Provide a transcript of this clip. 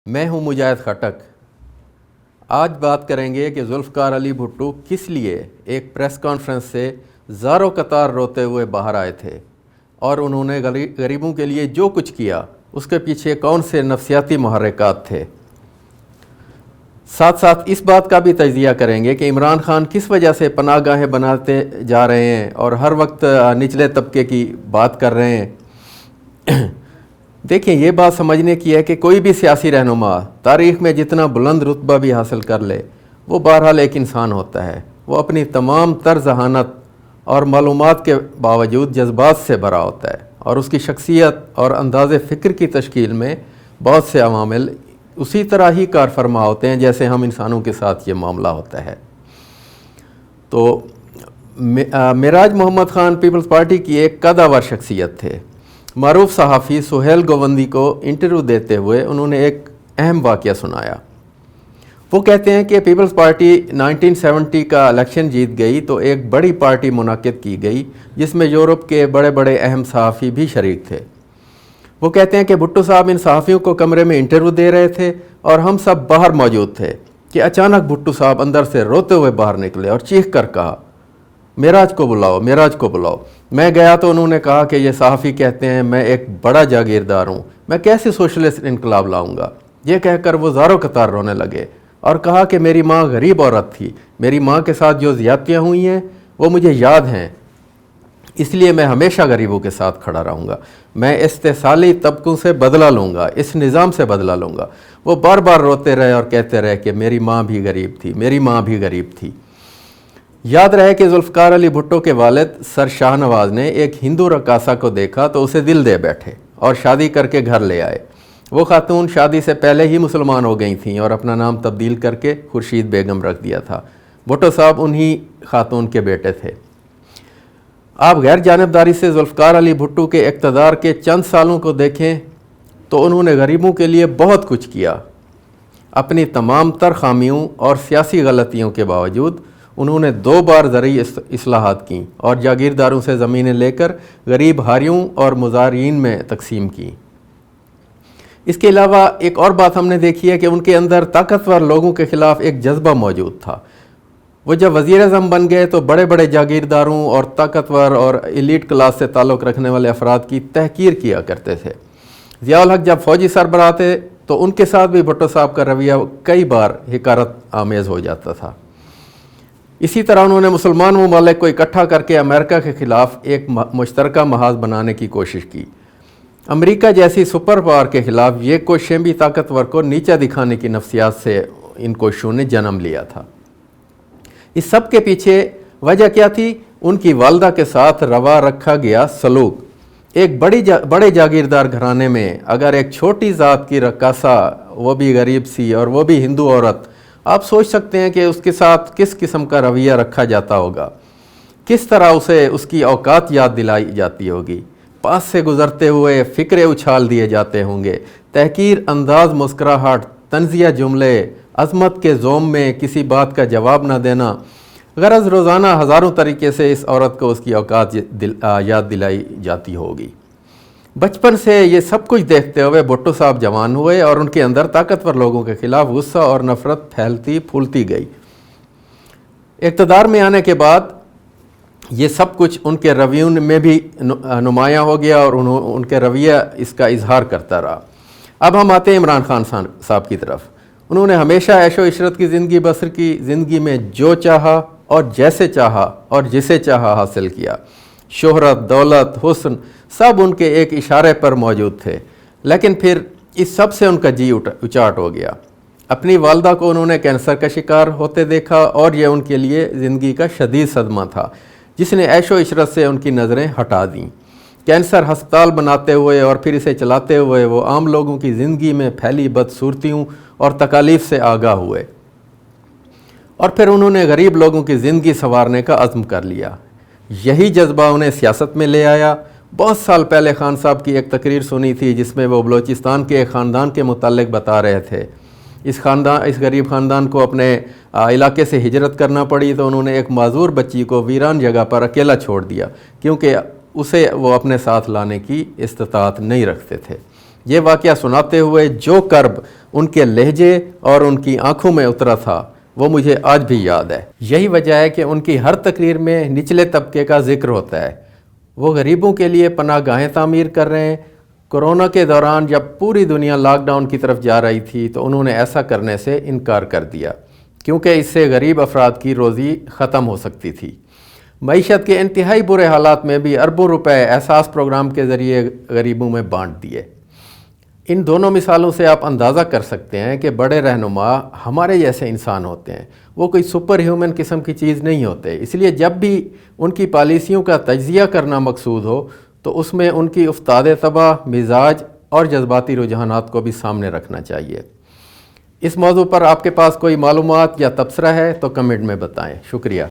میں ہوں مجاہد خٹک۔ آج بات کریں گے کہ ذوالفقار علی بھٹو کس لیے ایک پریس کانفرنس سے زاروں قطار روتے ہوئے باہر آئے تھے، اور انہوں نے غریبوں کے لیے جو کچھ کیا اس کے پیچھے کون سے نفسیاتی محرکات تھے۔ ساتھ ساتھ اس بات کا بھی تجزیہ کریں گے کہ عمران خان کس وجہ سے پناہ گاہیں بناتے جا رہے ہیں اور ہر وقت نچلے طبقے کی بات کر رہے ہیں۔ دیکھیں، یہ بات سمجھنے کی ہے کہ کوئی بھی سیاسی رہنما تاریخ میں جتنا بلند رتبہ بھی حاصل کر لے، وہ بہرحال ایک انسان ہوتا ہے۔ وہ اپنی تمام تر ذہانت اور معلومات کے باوجود جذبات سے بھرا ہوتا ہے، اور اس کی شخصیت اور انداز فکر کی تشکیل میں بہت سے عوامل اسی طرح ہی کار فرما ہوتے ہیں جیسے ہم انسانوں کے ساتھ یہ معاملہ ہوتا ہے۔ تو معراج محمد خان پیپلز پارٹی کی ایک قدآور شخصیت تھے۔ معروف صحافی سہیل گووندی کو انٹرویو دیتے ہوئے انہوں نے ایک اہم واقعہ سنایا۔ وہ کہتے ہیں کہ پیپلز پارٹی 1970 کا الیکشن جیت گئی تو ایک بڑی پارٹی منعقد کی گئی جس میں یورپ کے بڑے بڑے اہم صحافی بھی شریک تھے۔ وہ کہتے ہیں کہ بھٹو صاحب ان صحافیوں کو کمرے میں انٹرویو دے رہے تھے اور ہم سب باہر موجود تھے کہ اچانک بھٹو صاحب اندر سے روتے ہوئے باہر نکلے اور چیخ کر کہا، معراج کو بلاؤ، معراج کو بلاؤ۔ میں گیا تو انہوں نے کہا کہ یہ صحافی کہتے ہیں میں ایک بڑا جاگیردار ہوں، میں کیسے سوشلسٹ انقلاب لاؤں گا۔ یہ کہہ کر وہ زاروں قطار رونے لگے اور کہا کہ میری ماں غریب عورت تھی، میری ماں کے ساتھ جو زیادتیاں ہوئی ہیں وہ مجھے یاد ہیں، اس لیے میں ہمیشہ غریبوں کے ساتھ کھڑا رہوں گا، میں استحصالی طبقوں سے بدلہ لوں گا، اس نظام سے بدلہ لوں گا۔ وہ بار بار روتے رہے اور کہتے رہے کہ میری ماں بھی غریب تھی، میری ماں بھی غریب تھی۔ یاد رہے کہ ذوالفقار علی بھٹو کے والد سر شاہ نواز نے ایک ہندو رقاصہ کو دیکھا تو اسے دل دے بیٹھے اور شادی کر کے گھر لے آئے۔ وہ خاتون شادی سے پہلے ہی مسلمان ہو گئی تھیں اور اپنا نام تبدیل کر کے خورشید بیگم رکھ دیا تھا۔ بھٹو صاحب انہی خاتون کے بیٹے تھے۔ آپ غیر جانبداری سے ذوالفقار علی بھٹو کے اقتدار کے چند سالوں کو دیکھیں تو انہوں نے غریبوں کے لیے بہت کچھ کیا۔ اپنی تمام تر خامیوں اور سیاسی غلطیوں کے باوجود انہوں نے 2 بار زرعی اصلاحات کیں اور جاگیرداروں سے زمینیں لے کر غریب ہاریوں اور مزارعین میں تقسیم کی۔ اس کے علاوہ ایک اور بات ہم نے دیکھی ہے کہ ان کے اندر طاقتور لوگوں کے خلاف ایک جذبہ موجود تھا۔ وہ جب وزیر اعظم بن گئے تو بڑے بڑے جاگیرداروں اور طاقتور اور ایلیٹ کلاس سے تعلق رکھنے والے افراد کی تحقیر کیا کرتے تھے۔ ضیاء الحق جب فوجی سربراہ تھے تو ان کے ساتھ بھی بھٹو صاحب کا رویہ کئی بار حقارت آمیز ہو جاتا تھا۔ اسی طرح انہوں نے مسلمان ممالک کو اکٹھا کر کے امریکہ کے خلاف ایک مشترکہ محاذ بنانے کی کوشش کی۔ امریکہ جیسی سپر پاور کے خلاف یہ کوششیں بھی طاقتور کو نیچا دکھانے کی نفسیات سے ان کوششوں نے جنم لیا تھا۔ اس سب کے پیچھے وجہ کیا تھی؟ ان کی والدہ کے ساتھ روا رکھا گیا سلوک۔ ایک بڑے جاگیردار گھرانے میں اگر ایک چھوٹی ذات کی رقاصہ، وہ بھی غریب سی اور وہ بھی ہندو عورت، آپ سوچ سکتے ہیں کہ اس کے ساتھ کس قسم کا رویہ رکھا جاتا ہوگا، کس طرح اسے اس کی اوقات یاد دلائی جاتی ہوگی، پاس سے گزرتے ہوئے فکرے اچھال دیے جاتے ہوں گے، تحقیر انداز مسکراہٹ، طنزیہ جملے، عظمت کے زوم میں کسی بات کا جواب نہ دینا، غرض روزانہ ہزاروں طریقے سے اس عورت کو اس کی اوقات یاد دلائی جاتی ہوگی۔ بچپن سے یہ سب کچھ دیکھتے ہوئے بھٹو صاحب جوان ہوئے اور ان کے اندر طاقتور لوگوں کے خلاف غصہ اور نفرت پھیلتی پھولتی گئی۔ اقتدار میں آنے کے بعد یہ سب کچھ ان کے رویوں میں بھی نمایاں ہو گیا اور ان کے رویہ اس کا اظہار کرتا رہا۔ اب ہم آتے ہیں عمران خان صاحب کی طرف۔ انہوں نے ہمیشہ عیش و عشرت کی زندگی بسر کی، زندگی میں جو چاہا اور جیسے چاہا اور جسے چاہا حاصل کیا۔ شہرت، دولت، حسن سب ان کے ایک اشارے پر موجود تھے، لیکن پھر اس سب سے ان کا جی اچاٹ ہو گیا۔ اپنی والدہ کو انہوں نے کینسر کا شکار ہوتے دیکھا اور یہ ان کے لیے زندگی کا شدید صدمہ تھا جس نے عیش و عشرت سے ان کی نظریں ہٹا دیں۔ کینسر ہسپتال بناتے ہوئے اور پھر اسے چلاتے ہوئے وہ عام لوگوں کی زندگی میں پھیلی بدصورتیوں اور تکالیف سے آگاہ ہوئے، اور پھر انہوں نے غریب لوگوں کی زندگی سنوارنے کا عزم کر لیا۔ یہی جذبہ انہیں سیاست میں لے آیا۔ بہت سال پہلے خان صاحب کی ایک تقریر سنی تھی جس میں وہ بلوچستان کے ایک خاندان کے متعلق بتا رہے تھے۔ اس غریب خاندان کو اپنے علاقے سے ہجرت کرنا پڑی تو انہوں نے ایک معذور بچی کو ویران جگہ پر اکیلا چھوڑ دیا کیونکہ اسے وہ اپنے ساتھ لانے کی استطاعت نہیں رکھتے تھے۔ یہ واقعہ سناتے ہوئے جو کرب ان کے لہجے اور ان کی آنکھوں میں اترا تھا وہ مجھے آج بھی یاد ہے۔ یہی وجہ ہے کہ ان کی ہر تقریر میں نچلے طبقے کا ذکر ہوتا ہے۔ وہ غریبوں کے لیے پناہ گاہیں تعمیر کر رہے ہیں۔ کورونا کے دوران جب پوری دنیا لاک ڈاؤن کی طرف جا رہی تھی تو انہوں نے ایسا کرنے سے انکار کر دیا کیونکہ اس سے غریب افراد کی روزی ختم ہو سکتی تھی۔ معیشت کے انتہائی برے حالات میں بھی اربوں روپے احساس پروگرام کے ذریعے غریبوں میں بانٹ دیے۔ ان دونوں مثالوں سے آپ اندازہ کر سکتے ہیں کہ بڑے رہنما ہمارے جیسے انسان ہوتے ہیں، وہ کوئی سپر ہیومن قسم کی چیز نہیں ہوتے۔ اس لیے جب بھی ان کی پالیسیوں کا تجزیہ کرنا مقصود ہو تو اس میں ان کی افتاد طبع، مزاج اور جذباتی رجحانات کو بھی سامنے رکھنا چاہیے۔ اس موضوع پر آپ کے پاس کوئی معلومات یا تبصرہ ہے تو کمنٹ میں بتائیں۔ شکریہ۔